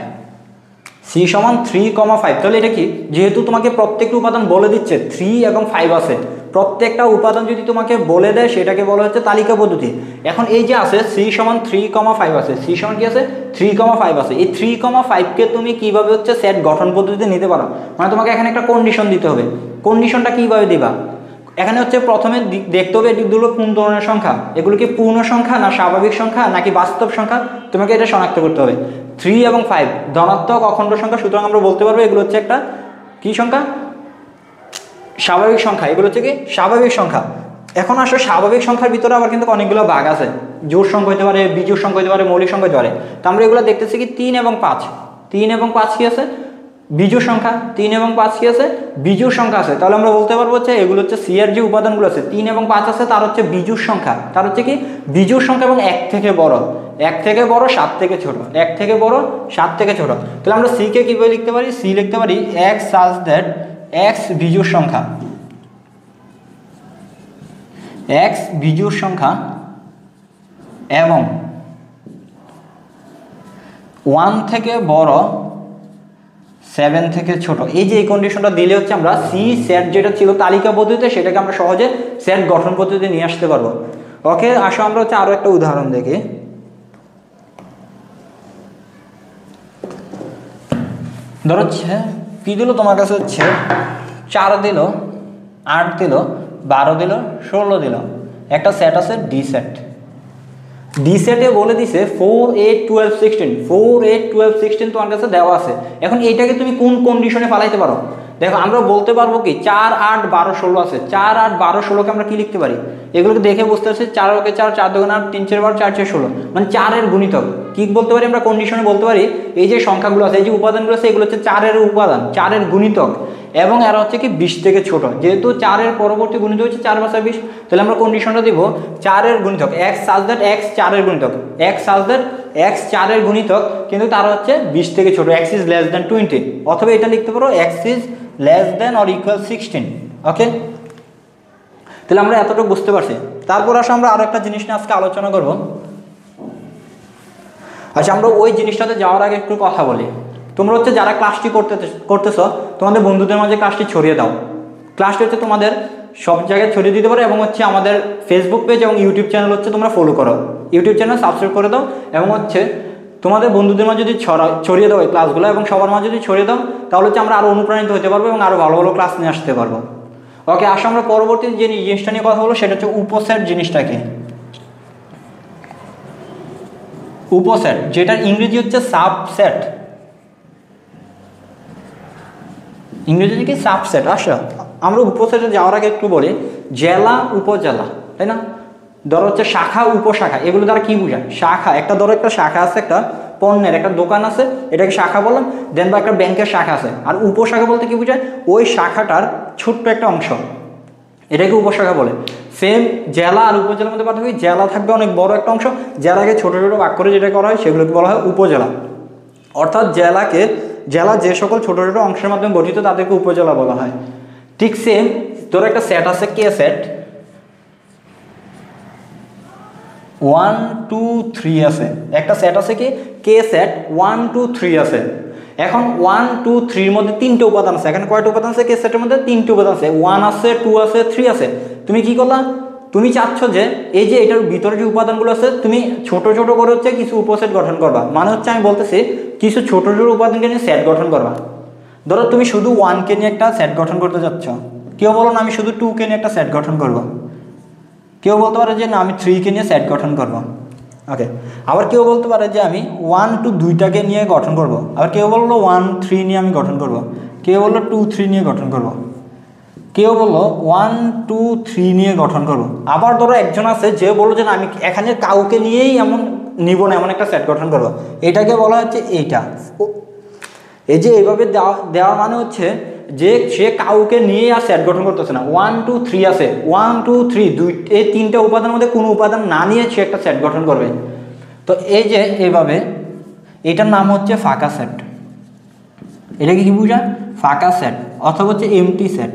S1: সি সমান 3,5। তাহলে এটা কি, যেহেতু তোমাকে প্রত্যেকটা উপাদান বলে দিচ্ছে 3 এবং 5 আছে, প্রত্যেকটা উপাদান যদি তোমাকে বলে দেয় সেটাকে বলা হচ্ছে তালিকা পদ্ধতি। এখন এই যে আছে সি সমান 3,5 আছে, সি সমান কি আছে 3,5 আছে, এই 3,5কে তুমি কিভাবে হচ্ছে সেট গঠন পদ্ধতিতে নিতে পারো, মানে তোমাকে এখানে একটা কন্ডিশন দিতে হবে। কন্ডিশনটা কিভাবে দিবা, এখানে হচ্ছে প্রথমে দেখতে হবে এগুলো কোন ধরনের সংখ্যা, এগুলো কি পূর্ণ সংখ্যা না স্বাভাবিক সংখ্যা নাকি বাস্তব সংখ্যা, তোমাকে এটা শনাক্ত করতে হবে। 3 এবং 5 ধনাত্মক অখণ্ড সংখ্যা, সুতরাং আমরা বলতে পারবো এগুলো হচ্ছে একটা কি সংখ্যা, স্বাভাবিক সংখ্যা। এগুলো হচ্ছে কি স্বাভাবিক সংখ্যা। এখন আসলে স্বাভাবিক সংখ্যার ভিতরে আবার কিন্তু অনেকগুলো ভাগ আছে, জোড় সংখ্যা হতে পারে, বিজোড় সংখ্যা হতে পারে, মৌলিক সংখ্যা হতে পারে। তো আমরা এগুলো দেখতেছি কি 3 এবং 5, 3 এবং 5 কি আছে বিজোড় সংখ্যা, 3 এবং 5 কি আছে বিজোড় সংখ্যা আছে। তাহলে আমরা বলতে পারবো হচ্ছে এগুলো হচ্ছে সি এর যে উপাদানগুলো আছে 3 এবং 5 আছে, তার হচ্ছে বিজোড় সংখ্যা, তার হচ্ছে কি বিজোড় সংখ্যা এবং 1 থেকে বড়, 1 থেকে বড় 7 থেকে ছোট, 1 থেকে বড় 7 থেকে ছোট। তাহলে আমরা সি কে কিভাবে লিখতে পারি, সি লিখতে পারি x such that x বিজোড় সংখ্যা, x বিজোড় সংখ্যা এবং 1 থেকে বড় 7 থেকে ছোট। এই যে এই কন্ডিশনটা দিলে হচ্ছে আমরা সি সেট যেটা ছিল তালিকা পদ্ধতিতে সেটাকে আমরা সহজে সেট গঠন পদ্ধতিতে নিয়ে আসতে পারবো। ওকে, আসো আমরা হচ্ছে আরো একটা উদাহরণ দেখি। ধরো কি দিল তোমার কাছে হচ্ছে 4 দিল, 8 দিল, 12 দিল, 16 দিল, একটা সেট আছে ডি সেট। ডি সেটে বলে দিছে 4 8 12 16, 4 8 12 16 তোমার কাছে দেওয়া আছে। এখন এইটাকে তুমি কোন কন্ডিশনে ফালাইতে পারো? দেখো আমরা বলতে পারবো কি 4 8 12 16 আছে, 4 8 12 16কে আমরা কি লিখতে পারি, এগুলোকে দেখে বুঝতে পারছি 4 ওকে 4, 4 2 8, 3 4 12, 4 4 16, মানে 4 এর গুণিতক। কি বলতে পারি আমরা কন্ডিশনে বলতে পারি এই যে সংখ্যাগুলো আছে, এই যে উপাদানগুলো আছে, এগুলো হচ্ছে 4 এর উপাদান, 4 এর গুণিতক, এবং এরা হচ্ছে কি 20 থেকে ছোট। যেহেতু 4 এর পরবর্তী গুণিতক হচ্ছে 4 × 20, তাহলে আমরা কন্ডিশনটা দিব 4 এর গুণিতক x such that x 4 এর গুণিতক, x such that x 4 এর গুণিতক, কিন্তু তার হচ্ছে 20 থেকে ছোট, x is less than 20, অথবা এটা লিখতে পারো x is less than or equal 16। ওকে, তাহলে আমরা এতটুকু বুঝতে পারছি। তারপর আসলে আমরা আরো একটা জিনিস নিয়ে আজকে আলোচনা করব। আচ্ছা, আমরা ওই জিনিসটাতে যাওয়ার আগে একটু কথা বলি। তোমরা হচ্ছে যারা ক্লাসটি করতেছ তোমাদের বন্ধুদের মাঝে ক্লাসটি ছড়িয়ে দাও। ক্লাসটি হচ্ছে তোমাদের সব জায়গায় ছড়িয়ে দিতে পারো, এবং হচ্ছে আমাদের ফেসবুক পেজ এবং ইউটিউব চ্যানেল হচ্ছে তোমরা ফলো করো, ইউটিউব চ্যানেল সাবস্ক্রাইব করে দাও, এবং হচ্ছে তোমাদের বন্ধুদের মাঝে যদি ছড়িয়ে দাও এই ক্লাসগুলো এবং সবার মাঝে যদি ছড়িয়ে দাও, তাহলে হচ্ছে আমরা আরও অনুপ্রাণিত হতে পারবো এবং আরও ভালো ভালো ক্লাস নিয়ে আসতে পারবো। ওকে, আসো আমরা পরবর্তী যে জিনিসটা নিয়ে কথা বলবো সেটা হচ্ছে উপসেট জিনিসটা কি। উপসেট, যেটার ইংরেজি হচ্ছে সাবসেট, ইংরেজি কি সাবসেট। আসো আমরা উপসেটে যাওয়ার আগে একটু বলি জেলা উপজেলা, তাই না? ধরো হচ্ছে শাখা উপশাখা, এগুলো দ্বারা কি বোঝায়? শাখা, একটা ধরো একটা শাখা আছে, একটা পণ্যের একটা দোকান আছে, এটাকে শাখা বললাম, দেন বা একটা ব্যাংকের শাখা আছে। আর উপশাখা বলতে কি বোঝায়? ওই শাখাটার ছোট্ট একটা অংশ, এটাকে উপশাখা বলে। সেম জেলা আর উপজেলার মধ্যে পার্থক্য, জেলা থাকবে অনেক বড় একটা অংশ, জেলাকে ছোট ছোট ভাগ করে যেটা করা হয় সেগুলোকে বলা হয় উপজেলা। অর্থাৎ জেলা যে সকল ছোট ছোট অংশের মাধ্যমে গঠিত তাদেরকে উপজেলা বলা হয়। ঠিক সেম ধরো একটা সেট আছে কে সেট, 1 2 3 আছে, একটা সেট আছে কি কে সেট 1 2 3 আছে। এখন 1 2 3 এর মধ্যে 3টে উপাদান আছে। এখানে কয়টা উপাদান আছে? কে সেটের মধ্যে 3টে উপাদান আছে, 1 আছে, 2 আছে, 3 আছে। তুমি কি করলা? তুমি চাচ্ছ যে এই যে এটার ভিতরে যে উপাদানগুলো আছে তুমি ছোট ছোট করে হচ্ছে কিছু উপসেট গঠন করবা। মানে হচ্ছে আমি বলতেছি কিছু ছোট ছোট উপাদানকে নিয়ে সেট গঠন করবা। ধরো তুমি শুধু 1 কে নিয়ে একটা সেট গঠন করতে যাচ্ছ, কেউ বলো না আমি শুধু 2 কে নিয়ে একটা সেট গঠন করবো, কেউ বলতে পারে যে না আমি 3 কে নিয়ে সেট গঠন করবো। ওকে, আবার কেউ বলতে পারে যে আমি 1 2 দুইটাকে নিয়ে গঠন করব, আবার কেউ বললো 1 3 নিয়ে আমি গঠন করব, কেউ বললো 2 3 নিয়ে গঠন করব, কেউ বললো 1 2 3 নিয়ে গঠন করব। আবার ধরো একজন আছে যে বললো যে না আমি এখানে কাউকে নিয়েই এমন নিব না, এমন একটা সেট গঠন করব, এটাকে বলা হচ্ছে এইটা। এই যে এইভাবে দেওয়ার মানে হচ্ছে যে সে কাউকে নিয়ে আর সেট গঠন করতেছে না। 1 2 3 আছে, 1 2 3 এই 3টা উপাদানের মধ্যে কোনো উপাদান না নিয়ে সে একটা সেট গঠন করবে। তো এই যে এইভাবে এটার নাম হচ্ছে ফাঁকা সেট। এটাকে কি বোঝায়? ফাঁকা সেট অথবা হচ্ছে এমটি সেট।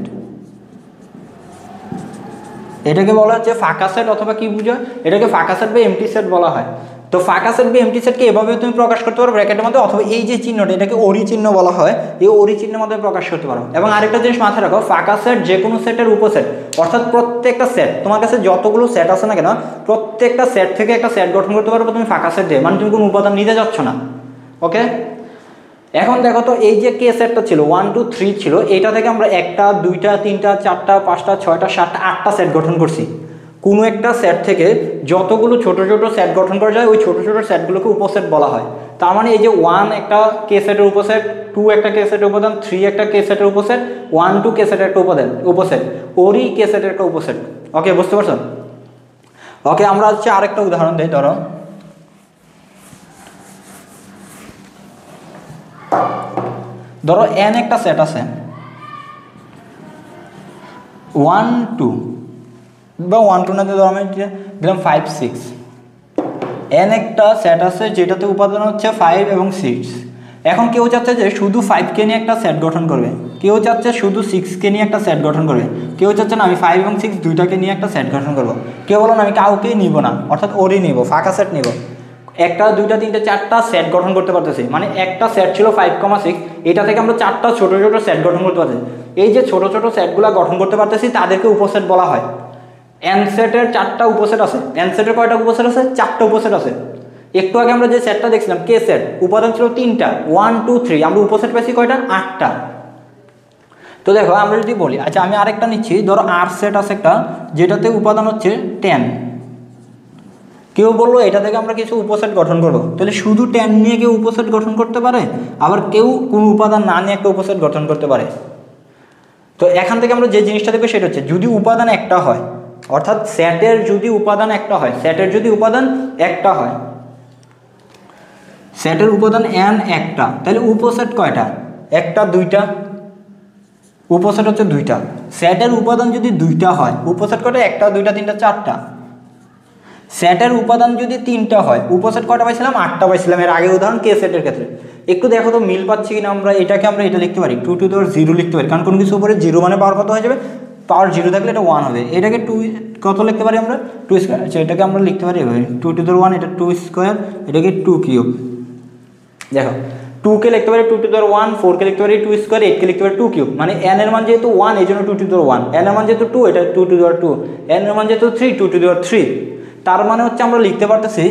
S1: এটাকে বলা হচ্ছে ফাঁকা সেট অথবা কি বোঝায়? এটাকে ফাঁকা সেট বা এমটি সেট বলা হয়। তো ফাঁকা সেট বা এমটি সেটকে এভাবে তুমি প্রকাশ করতে পারো ব্র্যাকেটের মধ্যে, অথবা এই যে চিহ্নটা এটাকে ওরি চিহ্ন বলা হয়, এই ওরি চিহ্নের মধ্যে প্রকাশ করতে পারো। এবং আরেকটা জিনিস মাথায় রাখো, ফাঁকা সেট যে কোনো সেটের উপসেট, অর্থাৎ প্রত্যেকটা সেট তোমার কাছে যতগুলো সেট আছে না কেন প্রত্যেকটা সেট থেকে একটা সেট গঠন করতে পারবে তুমি ফাঁকা সেট দিয়ে, মানে তুমি কোনো উপাদান নিতে যাচ্ছ না। ওকে, এখন দেখো তো এই যে কে সেটটা ছিল 1 2 3 ছিল, এটা থেকে আমরা 1টা 2টা 3টা 4টা 5টা 6টা 7টা 8টা সেট গঠন করছি। কোনো একটা সেট থেকে যতগুলো ছোট ছোট সেট গঠন করা যায় ওই ছোট ছোট সেটগুলোকে উপসেট বলা হয়। তার মানে এই যে 1 একটা কে সেটের উপসেট, 2 একটা কে সেটের উপাদান, 3 একটা কে সেটের উপসেট, 1 2 কে সেটের একটা উপসেট, ওরই কে সেটের একটা উপসেট। ওকে, বুঝতে পারছো? ওকে, আমরা হচ্ছে আরেকটা উদাহরণ দিই। ধরো n একটা সেট আছে 1 2 বা 1 2 না, ধরো আমি দিলাম 5 6। n একটা সেট আছে যেটাতে উপাদান হচ্ছে 5 এবং 6। এখন কেউ চাচ্ছে যে শুধু 5কে নিয়ে একটা সেট গঠন করবে, কেউ চাচ্ছে শুধু 6কে নিয়ে একটা সেট গঠন করবে, কেউ চাচ্ছে না আমি 5 এবং 6 দুইটাকে নিয়ে একটা সেট গঠন করবো, কেউ বলো না আমি কাউকেই নিব না, অর্থাৎ ওরই নিব, ফাঁকা সেট নিব। একটা দুইটা তিনটা চারটা সেট গঠন করতে পারতেছি, মানে একটা সেট ছিল 5,6, এটা থেকে আমরা চারটা ছোট ছোট সেট গঠন করতে পারতেছি। এই যে ছোট ছোট সেটগুলো গঠন করতে পারতেছি তাদেরকে উপসেট বলা হয়। এন সেটের 4টা উপসেট আছে। এন সেটের কয়টা উপসেট আছে? 4টা উপসেট আছে। একটু আগে আমরা যে সেটটা দেখছিলাম কে সেট, উপাদান ছিল 3টা, 1 2 3, আমরা উপসেট পাইছি কয়টা? 8টা। তো দেখো আমরা যদি বলি, আচ্ছা আমি আরেকটা নিচ্ছি, ধরো আর সেট আছে একটা যেটাতে উপাদান হচ্ছে 10। কেউ বললো এটা থেকে আমরা কিছু উপসেট গঠন করবো, তাহলে শুধু 10 নিয়ে কেউ উপসেট গঠন করতে পারে, আবার কেউ কোনো উপাদান না নিয়ে একটা উপসেট গঠন করতে পারে। তো এখান থেকে আমরা যে জিনিসটা দেখবো সেটা হচ্ছে যদি উপাদান একটা হয়, অর্থাৎ সেটের যদি উপাদান একটা হয়, সেটের যদি উপাদান একটা হয়, সেটের উপাদান n একটা, তাহলে উপসেট কয়টা? একটা দুইটা, উপসেট হচ্ছে দুইটা। সেটের উপাদান যদি দুইটা হয়, উপসেট কয়টা? একটা দুইটা তিনটা চারটা। সেটের উপাদান যদি 3টা হয়, উপসেট কয়টা পাইছিলাম? 8টা পাইছিলাম এর আগে উদাহরণ কে সেটের ক্ষেত্রে। একটু দেখো তো মিল পাচ্ছি কিনা। আমরা এটাকে আমরা এটা লিখতে পারি 2 টু দি পাওয়ার 0 লিখতে পারি, কারণ কোনো কিছু উপরে 0 মানে পাওয়ার কত হয়ে যাবে? পাওয়ার 0 থাকলে এটা 1 হবে। এটাকে 2 কত লিখতে পারি আমরা? 2 স্কয়ার। আচ্ছা এটাকে আমরা লিখতে পারি 2 টু দি পাওয়ার 1, এটা 2 স্কয়ার, এটাকে 2 কিউব। দেখো 2 কে লিখতে পারি 2 টু দি পাওয়ার 1, 4 কে লিখতে পারি 2 স্কয়ার, 8 কে লিখতে পারি 2 কিউব। মানে n এর মান যেহেতু 1 এই জন্য 2 টু দি পাওয়ার 1, n এর মান যেহেতু 2 এটা 2 টু দি পাওয়ার 2, n এর মান যেহেতু 3 2 টু দি পাওয়ার 3। তার মানে হচ্ছে আমরা লিখতে পারতেছি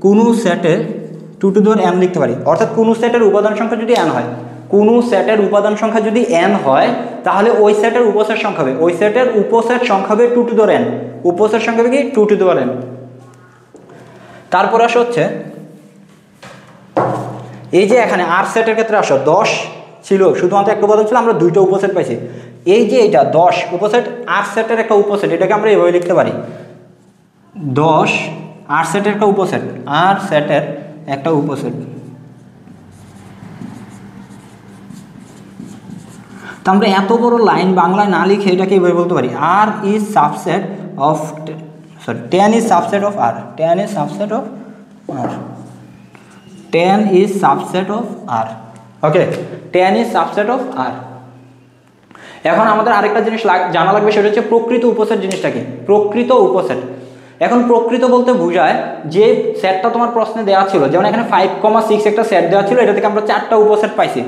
S1: কোনো সেটের 2 টু দি পাওয়ার n লিখতে পারি, অর্থাৎ কোনো সেটের উপাদান সংখ্যা যদি n হয়, কোনো সেটের উপাদান সংখ্যা যদি n হয়, তাহলে ওই সেটের উপসেট সংখ্যা হবে, ওই সেটের উপসেট সংখ্যা হবে 2 টু দি পাওয়ার n, উপসেট সংখ্যা হবে কি 2 টু দি পাওয়ার n। তারপর আসে হচ্ছে এই যে এখানে আর সেটের ক্ষেত্রে আসো 10 ছিল, শুধুমাত্র একটা উপাদান ছিল, আমরা দুইটা উপসেট পাইছি। এই যে এটা 10 উপসেট আর সেটের একটা উপসেট, এটাকে আমরা এভাবে লিখতে পারি 10 আর সেটের একটা উপসেট, আর সেটের একটা উপসেট। তো আমরা এত বড় লাইন বাংলায় না লিখে এটাকে এভাবে বলতে পারি R is subset of, sorry 10 is subset of R, 10 is subset of R, 10 is subset of R. Okay, 10 is subset of R. এখন আমাদের আরেকটা জিনিস জানা লাগবে, সেটা হচ্ছে প্রকৃত উপসেট জিনিসটা কি? প্রকৃত উপসেট। এখন প্রকৃত বলতে বোঝায় যে সেটটা তোমার প্রশ্নে দেওয়া ছিল, যেমন এখানে 5,6 একটা সেট দেওয়া ছিল, এটা থেকে আমরা 4টা উপসেট পাইছি।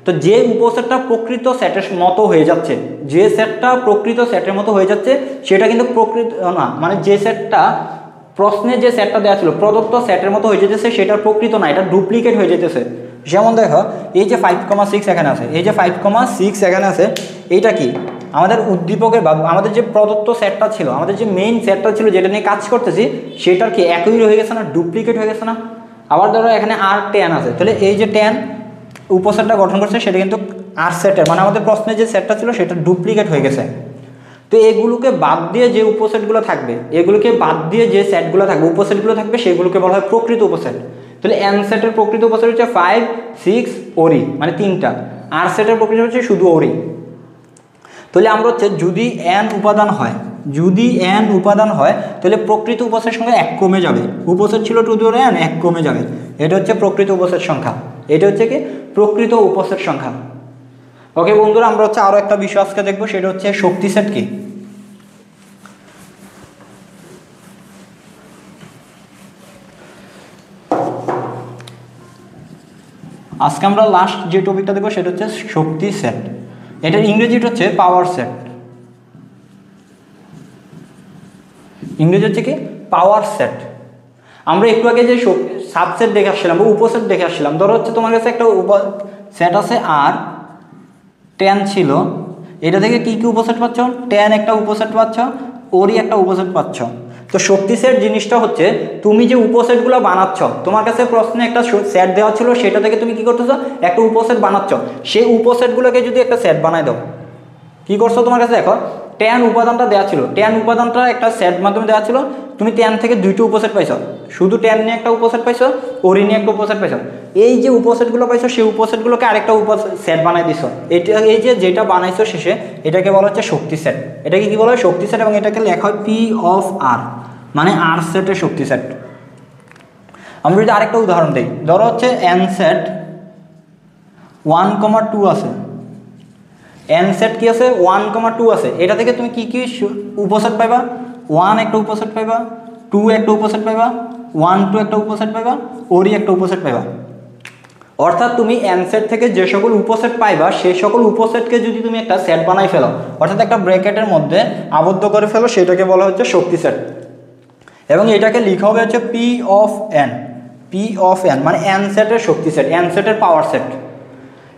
S1: তো যে উপসেটটা প্রকৃত সেটের মতো হয়ে যাচ্ছে, যে সেটটা প্রকৃত সেটের মতো হয়ে যাচ্ছে সেটা কিন্তু প্রকৃত না, মানে যে সেটটা প্রশ্নে যে সেটটা দেওয়া ছিল প্রদত্ত সেটের মতো হয়ে যেতেছে সেটা প্রকৃত না, এটা ডুপ্লিকেট হয়ে যেতেছে। যেমন দেখো এই যে 5,6 এখানে আছে, এই যে 5,6 এখানে আছে, এইটা কি? আমাদের উদ্দীপকের বা আমাদের যে প্রদত্ত সেটটা ছিল, আমাদের যে মেইন সেটটা ছিল যেটা নিয়ে কাজ করতেছি, সেটার কি একই হয়ে গেছে না? ডুপ্লিকেট হয়ে গেছে না? আবার ধরো এখানে আর 10 আছে, তাহলে এই যে 10 উপসেটটা গঠন করছে সেটা কিন্তু আর সেটের, মানে আমাদের প্রশ্নে যে সেটটা ছিল সেটা ডুপ্লিকেট হয়ে গেছে। তো এগুলোকে বাদ দিয়ে যে উপসেটগুলো থাকবে, এগুলোকে বাদ দিয়ে যে সেটগুলো থাকবে, উপসেটগুলো থাকবে, সেগুলোকে বলা হয় প্রকৃত উপসেট। তাহলে এন সেটের প্রকৃত উপসেট হচ্ছে 5 6 ওরি, মানে 3টা। আর সেটের প্রকৃত হচ্ছে শুধু ওরি। তাহলে আমরা হচ্ছে যদি n উপাদান হয়, যদি n উপাদান হয় তাহলে প্রকৃত উপসেট সংখ্যা 1 কমে যাবে। উপসেট ছিল 2 টু দি পাওয়ার n, 1 কমে যাবে। এটা হচ্ছে প্রকৃত উপসেট সংখ্যা, এটা হচ্ছে কি প্রকৃত উপসেট সংখ্যা। ওকে বন্ধুরা, আমরা হচ্ছে আরো একটা বিষয় আজকে দেখবো, সেটা হচ্ছে শক্তি সেট কি। আজকে আমরা লাস্ট যে টপিকটা দেখবো সেটা হচ্ছে শক্তি সেট। এটার ইংরেজিটা হচ্ছে পাওয়ার সেট। ইংরেজি হচ্ছে কি পাওয়ার সেট। আমরা একটু আগে যে সাবসেট দেখে আসছিলাম বা উপসেট দেখে আসছিলাম, ধরো হচ্ছে তোমার কাছে একটা সেট আছে আর 10 ছিল, এটা থেকে কি কি উপসেট পাচ্ছ? 10 একটা উপসেট পাচ্ছ, ওরই একটা উপসেট পাচ্ছ। তো শক্তি সেট জিনিসটা হচ্ছে তুমি যে উপসেটগুলো বানাচ্ছ, তোমার কাছে প্রশ্নে একটা সেট দেওয়া ছিল, সেটা থেকে তুমি কি করতেছো, একটা উপসেট বানাচ্ছ। সেই উপসেটগুলোকে যদি একটা সেট বানাই দাও, কি করছো, তোমার কাছে দেখো tan উপাদানটা দেওয়া ছিল, tan উপাদানটা একটা সেট মাধ্যমে দেওয়া ছিল, তুমি tan থেকে দুইটা উপসেট পাইছো, শুধু tan নিয়ে একটা উপসেট পাইছো, ওরি নিয়ে একটা উপসেট পাইছো। এই যে উপসেটগুলো পাইছো সেই উপসেটগুলোকে আরেকটা সেট বানাই দিছো। এটা এই যে যেটা বানাইছো শেষে এটাকে বলা হচ্ছে শক্তি সেট। এটাকে কি বলা হয়, শক্তি সেট, এবং এটাকে লেখা হয় পি অফ আর, মানে আর সেটের শক্তি সেট। আমরা যদি আরেকটা উদাহরণ দিই, ধরো হচ্ছে এন সেট 1,2 আছে, এন সেট কি আছে 1,2 আছে, এটা থেকে তুমি কি কি উপসেট পাইবা, 1 একটা উপসেট পাইবা, 2 একটা উপসেট পাইবা, 1 2 একটা উপসেট পাইবা, ওরি একটা উপসেট পাইবা। অর্থাৎ তুমি এন সেট থেকে যে সকল উপসেট পাইবা সেই সকল উপসেটকে যদি তুমি একটা সেট বানাই ফেলো, অর্থাৎ একটা ব্র্যাকেটের মধ্যে আবদ্ধ করে ফেলো, সেটাকে বলা হচ্ছে শক্তি সেট। এবং এটাকে লিখা হবে হচ্ছে P of N, P of N মানে এন সেটের শক্তি সেট, এন সেটের পাওয়ার সেট।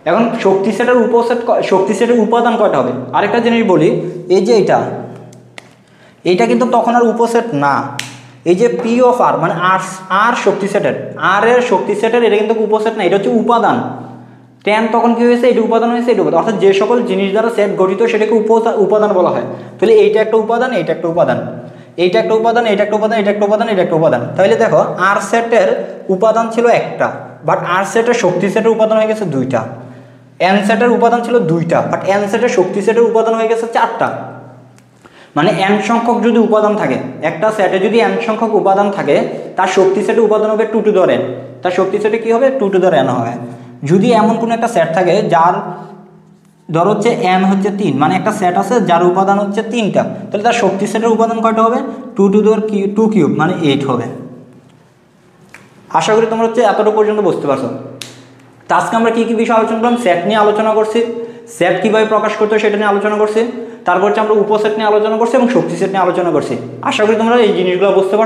S1: এখন শক্তি সেটের উপসেট, শক্তি সেটের উপাদান কয়টা হবে, আরেকটা জিনিস বলি, এই যে এইটা কিন্তু তখন আর উপসেট না, এই যে পি অফ আর মানে আর শক্তি সেটের, আর এর শক্তি সেটের এটা কিন্তু উপসেট না, এটা হচ্ছে উপাদান। tan তখন কি হয়েছে, এটা উপাদান হয়েছে, এটা উপাদান, অর্থাৎ যে সকল জিনিস দ্বারা সেট গঠিত সেটাকে উপাদান বলা হয়। তাহলে এইটা একটা উপাদান, এইটা একটা উপাদান, এইটা একটা উপাদান, এইটা একটা উপাদান, এটা একটা উপাদান, এটা একটা উপাদান। তাহলে দেখো আর সেটের উপাদান ছিল একটা, বাট আর সেটের শক্তি সেটের উপাদান হয়ে গেছে দুইটা। এন সেটের উপাদান ছিল দুইটা, বাট এন সেটের শক্তি সেটের উপাদান হয়ে গেছে চারটা। মানে এন সংখ্যক যদি উপাদান থাকে, একটা সেটে যদি এন সংখ্যক উপাদান থাকে, তার শক্তি সেটে উপাদান হবে 2 টু the n, তার শক্তি সেটে কি হবে 2 টু the n হবে। যদি এমন কোনো একটা সেট থাকে যার ধর হচ্ছে n হচ্ছে 3, মানে একটা সেট আছে যার উপাদান হচ্ছে 3টা, তাহলে তার শক্তি সেটের উপাদান কয়টা হবে 2 টু the 2 কিউব মানে 8 হবে। আশা করি তোমরা হচ্ছে এতটুকু পর্যন্ত বুঝতে পারছো। তো আজকে আমরা কী কী বিষয় আলোচনা করলাম, সেট নিয়ে আলোচনা করছি, সেট কীভাবে প্রকাশ করতে হয় সেটা নিয়ে আলোচনা করছি, তারপর হচ্ছে আমরা উপসেট নিয়ে আলোচনা করছি এবং শক্তি সেট নিয়ে আলোচনা করছি। আশা করি তোমরা এই জিনিসগুলো বুঝতে পারছো।